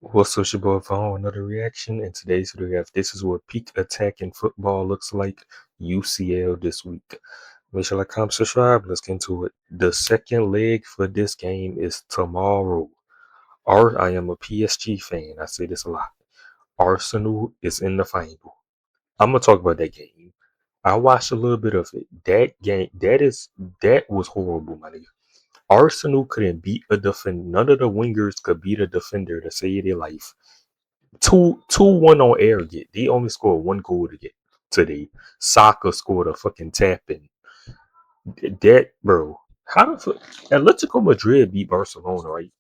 What's up, your boy Vaughn? Another reaction. In today's video, we have this is what peak attack in football looks like. UCL this week. Make sure to like, comment, subscribe. Let's get into it. The second leg for this game is tomorrow. I am a PSG fan. I say this a lot. Arsenal is in the final. I'm gonna talk about that game. I watched a little bit of it. That game, that was horrible, my nigga. Arsenal couldn't beat a defender. None of the wingers could beat a defender to save their life. 2-1 on arrogant. They only scored one goal to get today. Soccer scored a fucking tap in. That bro. How the fuck Atletico Madrid beat Barcelona, right?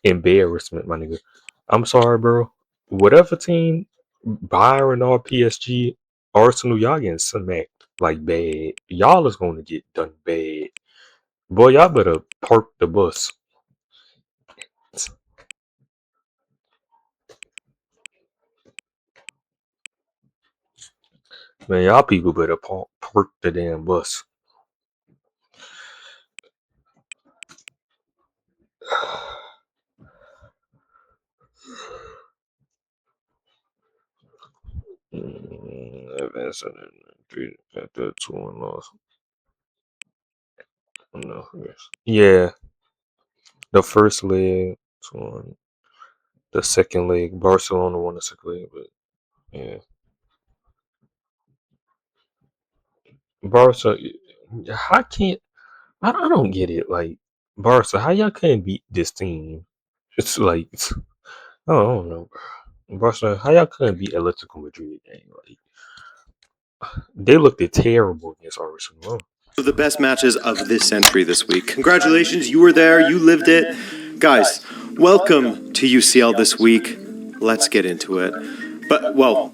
Embarrassment, my nigga. I'm sorry, bro. Whatever team, Bayern or PSG, Arsenal, y'all getting smacked like bad. Y'all is gonna get done bad. Boy, y'all better park the bus. Man, y'all people better park the damn bus. Advance three after 2-1 loss. No, yes. Yeah, the first leg, 2-1. The second leg, Barcelona won the second leg, but yeah, Barca. How can't I don't get it. Like Barca, how y'all can't beat this team? It's like I don't know, bro. Barca, how y'all couldn't beat Atletico Madrid game? Like they looked terrible against Arsenal. Of the best matches of this century this week. Congratulations, you were there, you lived it. Guys, welcome to UCL This Week. Let's get into it. But, well,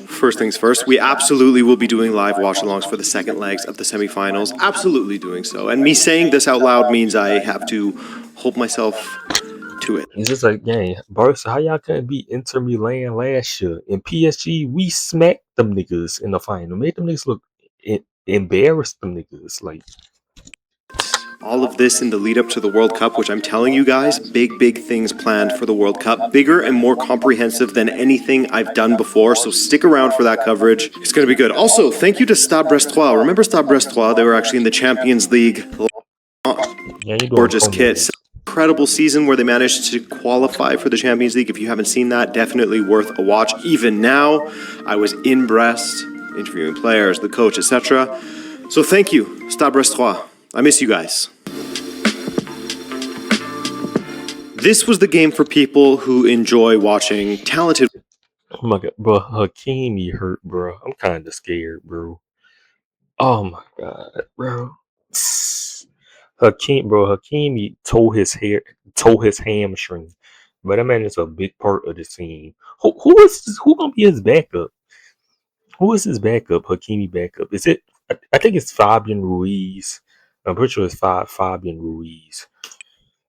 first things first, we absolutely will be doing live watch-alongs for the second legs of the semifinals. Absolutely doing so. And me saying this out loud means I have to hold myself to it. It's just like, dang, Barca, how y'all couldn't beat Inter Milan last year? In PSG, we smacked them niggas in the final. Made them niggas look embarrassed them niggas. Like all of this in the lead up to the World Cup, which I'm telling you guys, big things planned for the World Cup. Bigger and more comprehensive than anything I've done before, so stick around for that coverage. It's going to be good. Also, thank you to Stade Brestois. Remember Stade Brestois? They were actually in the Champions League. yeah, Gorgeous kit. Incredible season where they managed to qualify for the Champions League. If you haven't seen that, definitely worth a watch. Even now, I was in Brest, interviewing players, the coach, etc. So thank you, Stade Brestois. I miss you guys. This was the game for people who enjoy watching talented. Oh my god, bro, Hakimi hurt, bro. I'm kind of scared, bro. Oh my god, bro. Hakimi tore his hamstring. But that man is a big part of the team. Who gonna be his backup? Who is his backup? Hakimi backup? Is it? I think it's Fabian Ruiz. I'm pretty sure it's Fabian Ruiz.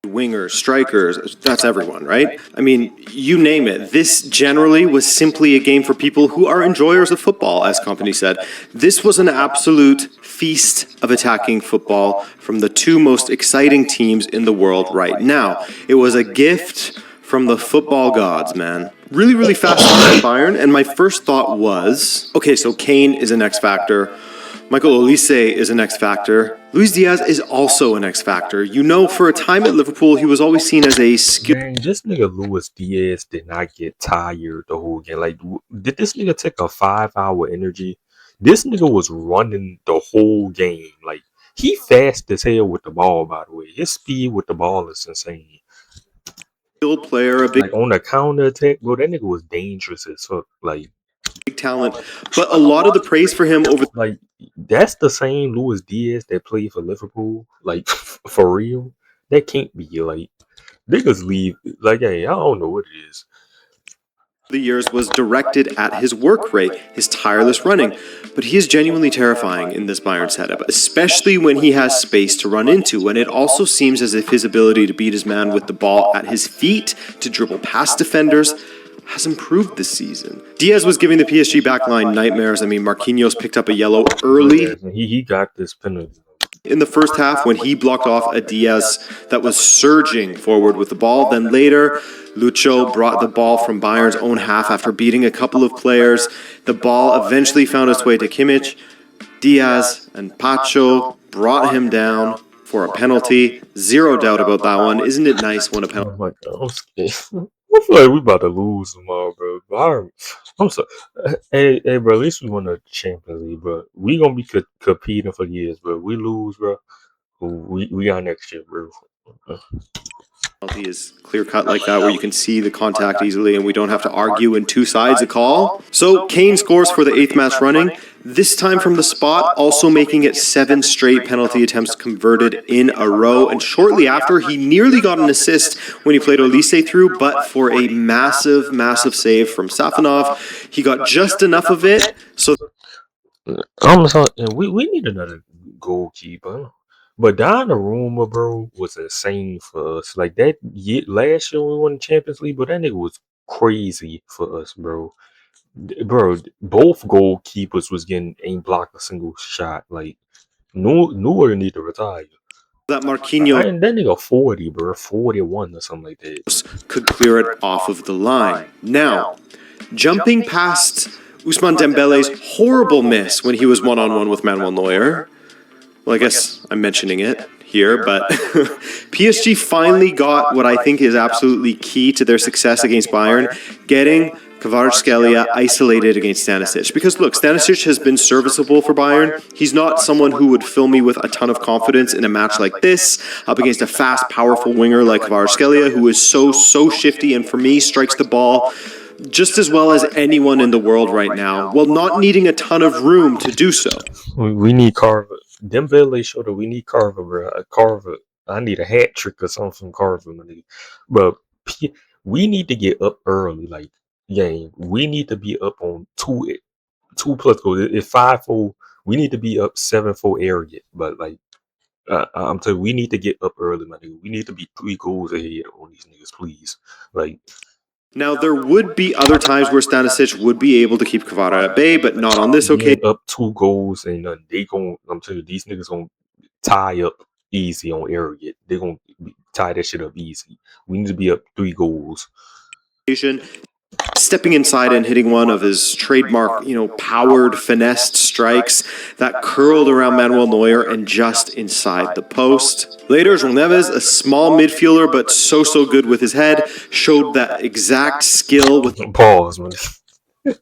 Wingers, strikers, that's everyone, right? I mean, you name it. This generally was simply a game for people who are enjoyers of football, as Company said. This was an absolute feast of attacking football from the two most exciting teams in the world right now. It was a gift from the football gods, man. Really fast on Bayern, and my first thought was, okay, so Kane is an X factor. Michael Olise is an X factor. Luis Diaz is also an X factor. You know, for a time at Liverpool, he was always seen as a skill. Man, this nigga Luis Diaz did not get tired the whole game. Like, did this nigga take a 5-hour energy? This nigga was running the whole game. Like, he fast as hell with the ball, by the way. His speed with the ball is insane. Skilled player, a big Like, on the counter attack, bro, that nigga was dangerous as fuck. Like, talent, but a lot of the praise for him over. Like, that's the same Luis Diaz that played for Liverpool. Like, for real, that can't be. Like, niggas leave. Like, hey, I don't know what it is. The years was directed at his work rate, his tireless running, but he is genuinely terrifying in this Bayern setup, especially when he has space to run into, and it also seems as if his ability to beat his man with the ball at his feet, to dribble past defenders, has improved this season. Diaz was giving the PSG backline nightmares. I mean, Marquinhos picked up a yellow early. He got this penalty. in the first half when he blocked off a Diaz that was surging forward with the ball. Then later, Lucho brought the ball from Bayern's own half after beating a couple of players. The ball eventually found its way to Kimmich. Diaz and Pacho brought him down for a penalty. Zero doubt about that one. Isn't it nice when a penalty? Oh my god, I'm scared. I feel like we about to lose tomorrow, bro. I'm so. Hey, bro. At least we won the Champions League, bro. We gonna be competing for years, bro. We lose, bro. We got next year, bro. Is clear-cut like that, where you can see the contact easily and we don't have to argue in two sides a call. So Kane scores for the 8th match running, this time from the spot, also making it 7 straight penalty attempts converted in a row. And shortly after, he nearly got an assist when he played Olise through, but for a massive, massive save from Safanov, he got just enough of it. So We need another goalkeeper. But Donnarumma, bro, was insane for us. Like that last year we won the Champions League, but that nigga was crazy for us, bro. Bro, both goalkeepers was ain't blocked a single shot. Like Neuer need to retire. that Marquinhos That nigga 40, bro, 41 or something like that. could clear it off of the line. Now, jumping past Ousmane Dembele's horrible miss when he was one-on-one with Manuel Neuer. Well, I guess I'm mentioning it here, but PSG finally got what I think is absolutely key to their success against Bayern, getting Kvaratskhelia isolated against Stanisic. Because look, Stanisic has been serviceable for Bayern. He's not someone who would fill me with a ton of confidence in a match like this, up against a fast, powerful winger like Kvaratskhelia, who is so shifty and for me strikes the ball just as well as anyone in the world right now, while not needing a ton of room to do so. We need Carver. Dembele showed that we need Carver, bro. Carver. I need a hat trick or something from Carver, my nigga. But we need to get up early, like game. We need to be up on two plus goals. If 5-4, we need to be up 7-4 arrogant. But like I'm telling you, we need to get up early, my nigga. We need to be 3 goals ahead on these niggas, please. Like. Now, there would be other times where Stanisic would be able to keep Kvara at bay, but not on this occasion. Up 2 goals, and they gon' I'm telling you, these niggas gonna tie up easy on arrogant. They gonna tie that shit up easy. We need to be up 3 goals. Stepping inside and hitting one of his trademark, powered, finessed strikes that curled around Manuel Neuer and just inside the post. Later, João Neves, a small midfielder but so good with his head, showed that exact skill with... Pause, man.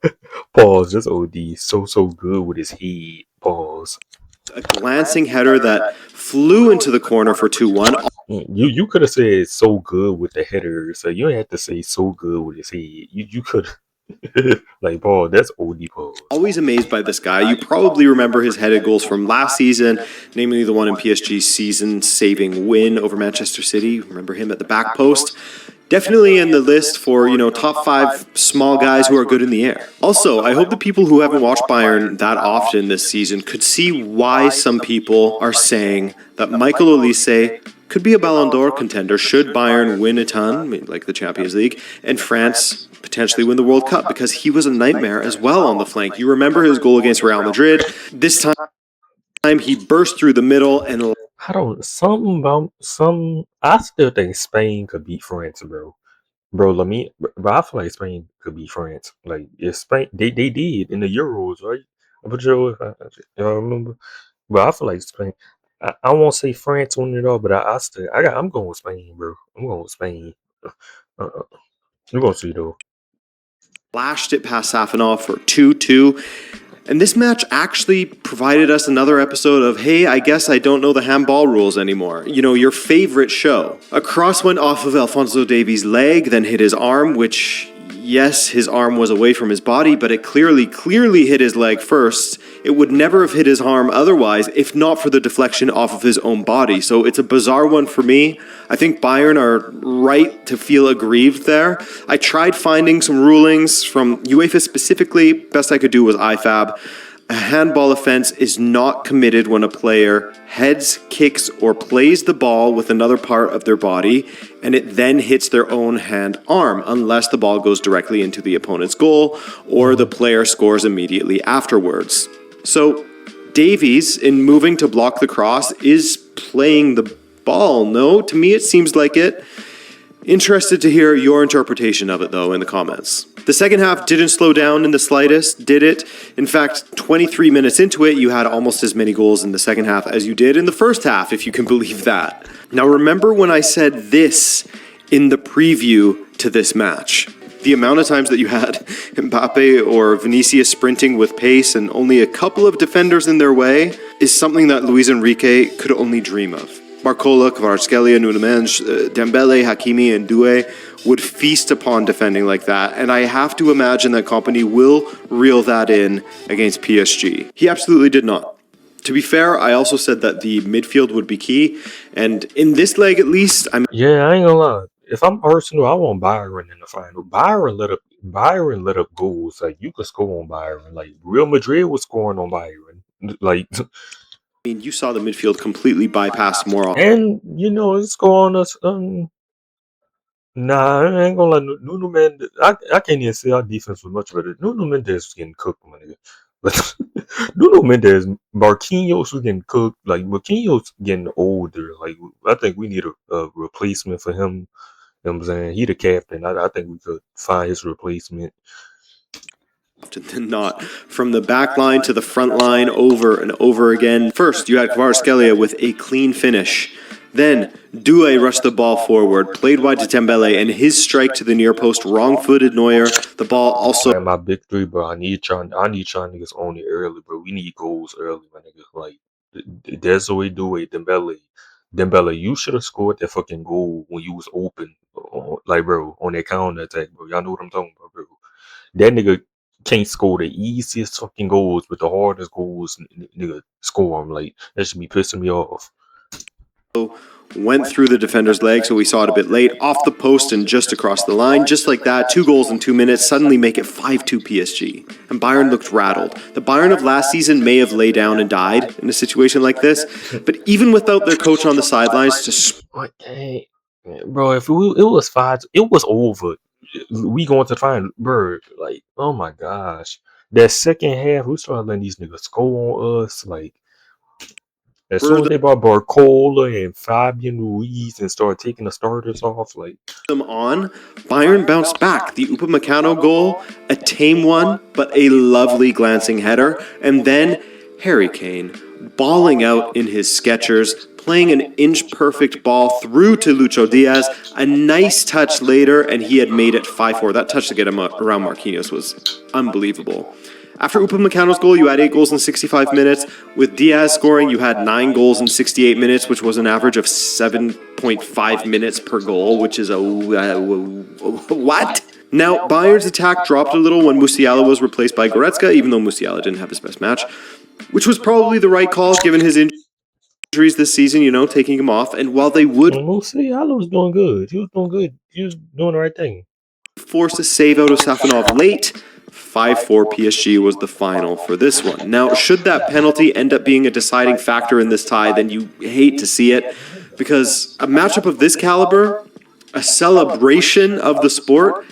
Pause, just OD. So good with his head. Pause. A glancing header that flew into the corner for 2-1. You could have said so good with the header, so you didn't have to say so good with his head. You could like Paul, that's OD Paul. Always amazed by this guy. You probably remember his headed goals from last season, namely the one in PSG's season-saving win over Manchester City. Remember him at the back post? Definitely in the list for, top 5 small guys who are good in the air. Also, I hope the people who haven't watched Bayern that often this season could see why some people are saying that Michael Olise could be a Ballon d'Or contender should Bayern win a ton, like the Champions League, and France potentially win the World Cup, because he was a nightmare as well on the flank. You remember his goal against Real Madrid. This time he burst through the middle and... I still think Spain could beat France, bro. But I feel like Spain could beat France. Like, if Spain, they did in the Euros, right? But if I remember. But I feel like Spain. I won't say France won it all, but I'm going with Spain, bro. I'm going with Spain. We're going to see though. Flashed it past Safanov for 2-2. And this match actually provided us another episode of, hey, I guess I don't know the handball rules anymore. Your favorite show. A cross went off of Alphonso Davies' leg, then hit his arm, which, yes, his arm was away from his body, but it clearly hit his leg first. It would never have hit his arm otherwise, if not for the deflection off of his own body. So it's a bizarre one for me. I think Bayern are right to feel aggrieved there. I tried finding some rulings from UEFA specifically. Best I could do was IFAB. A handball offense is not committed when a player heads, kicks, or plays the ball with another part of their body, and it then hits their own arm, unless the ball goes directly into the opponent's goal or the player scores immediately afterwards. So, Davies, in moving to block the cross, is playing the ball. No, to me it seems like it. Interested to hear your interpretation of it, though, in the comments. The second half didn't slow down in the slightest, did it? In fact, 23 minutes into it, you had almost as many goals in the second half as you did in the first half, if you can believe that. Now, remember when I said this in the preview to this match? The amount of times that you had Mbappe or Vinicius sprinting with pace and only a couple of defenders in their way is something that Luis Enrique could only dream of. Barcola, Kvaratskhelia, Nuno Mendes, Dembele, Hakimi, and Doué would feast upon defending like that, and I have to imagine that Kompany will reel that in against PSG. He absolutely did not. To be fair, I also said that the midfield would be key, and in this leg at least, Yeah, I ain't gonna lie. If I'm Arsenal, I want Byron in the final. Byron let up goals. Like, you could score on Byron. Like, Real Madrid was scoring on Byron. Like, you saw the midfield completely bypass more. and it's going us. Nah, I ain't gonna lie. Nuno Mendes. I can't even say our defense was much better. Nuno Mendes was getting cooked, my nigga. Nuno Mendes, Marquinhos was getting cooked. Like, Marquinhos getting older. Like, I think we need a replacement for him. You know what I'm saying? He the captain. I think we could find his replacement. Than not. From the back line to the front line over and over again. First, you had Kvaratskhelia with a clean finish. Then, Doué rushed the ball forward, played wide to Dembele, and his strike to the near post wrong-footed Neuer. The ball also... Man, my big three, bro. I need y'all niggas on it early, bro. We need goals early, my nigga. Like, Desiree Doué, Dembele, you should have scored that fucking goal when you was open. Like, bro, on that counter attack, bro. Y'all know what I'm talking about, bro. That nigga can't score the easiest fucking goals, but the hardest goals, nigga, score them. Like, that should be pissing me off. Went through the defender's leg, so we saw it a bit late, off the post and just across the line. Just like that, 2 goals in 2 minutes, suddenly make it 5-2 PSG. And Bayern looked rattled. The Bayern of last season may have laid down and died in a situation like this, but even without their coach on the sidelines to... Bro, if it was 5, it was over. We going to find Bird. Like, oh my gosh. That second half, we started letting these niggas score on us. Like, as soon as they brought Barcola and Fabian Ruiz and started taking the starters off, like... them on, Bayern bounced back. The Upamecano goal, a tame one, but a lovely glancing header. And then Harry Kane, balling out in his Skechers, playing an inch-perfect ball through to Lucho Diaz. A nice touch later, and he had made it 5-4. That touch to get him around Marquinhos was unbelievable. After Upamecano's goal, you had 8 goals in 65 minutes. With Diaz scoring, you had 9 goals in 68 minutes, which was an average of 7.5 minutes per goal, which is a... what? Now, Bayern's attack dropped a little when Musiala was replaced by Goretzka, even though Musiala didn't have his best match, which was probably the right call given his injuries this season, taking him off. And while they would... Musiala was doing good. He was doing good. He was doing the right thing. Forced a save out of Safanov late. 5-4 PSG was the final for this one. Now, should that penalty end up being a deciding factor in this tie, then you hate to see it, because a matchup of this caliber, a celebration of the sport,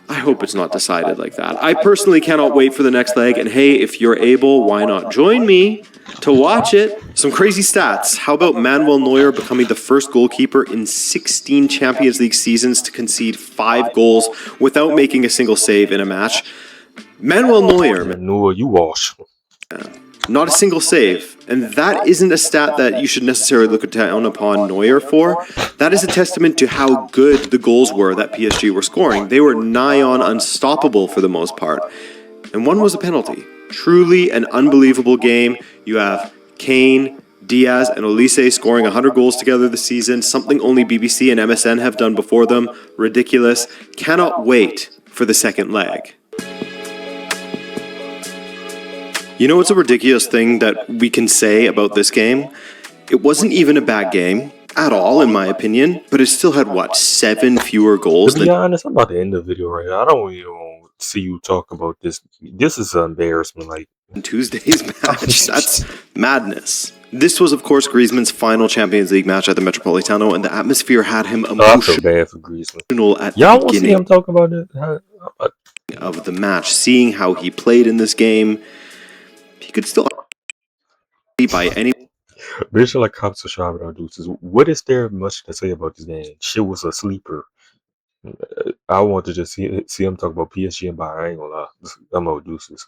I hope it's not decided like that. I personally cannot wait for the next leg, and hey, if you're able, why not join me to watch it? Some crazy stats. How about Manuel Neuer becoming the first goalkeeper in 16 Champions League seasons to concede 5 goals without making a single save in a match? Manuel Neuer, you wash. Not a single save. And that isn't a stat that you should necessarily look down upon Neuer for. That is a testament to how good the goals were that PSG were scoring. They were nigh on unstoppable for the most part. And one was a penalty. Truly an unbelievable game. You have Kane, Diaz, and Olise scoring 100 goals together this season, something only BBC and MSN have done before them. Ridiculous. Cannot wait for the second leg. You know what's a ridiculous thing that we can say about this game? It wasn't even a bad game at all, in my opinion, but it still had, 7 fewer goals? To be honest, I'm about to end the video right now. I don't even want to see you talk about this. This is an embarrassment. Like, Tuesday's match. That's madness. This was, of course, Griezmann's final Champions League match at the Metropolitano, and the atmosphere had him I feel bad for Griezmann. at Y'all the want to see him talk about it? of the match, seeing how he played in this game. He could still... by any. Visual like cops are sharp with our deuces. What is there much to say about this game? Shit was a sleeper. I want to just see him talk about PSG and buy. I ain't gonna lie. I'm out deuces.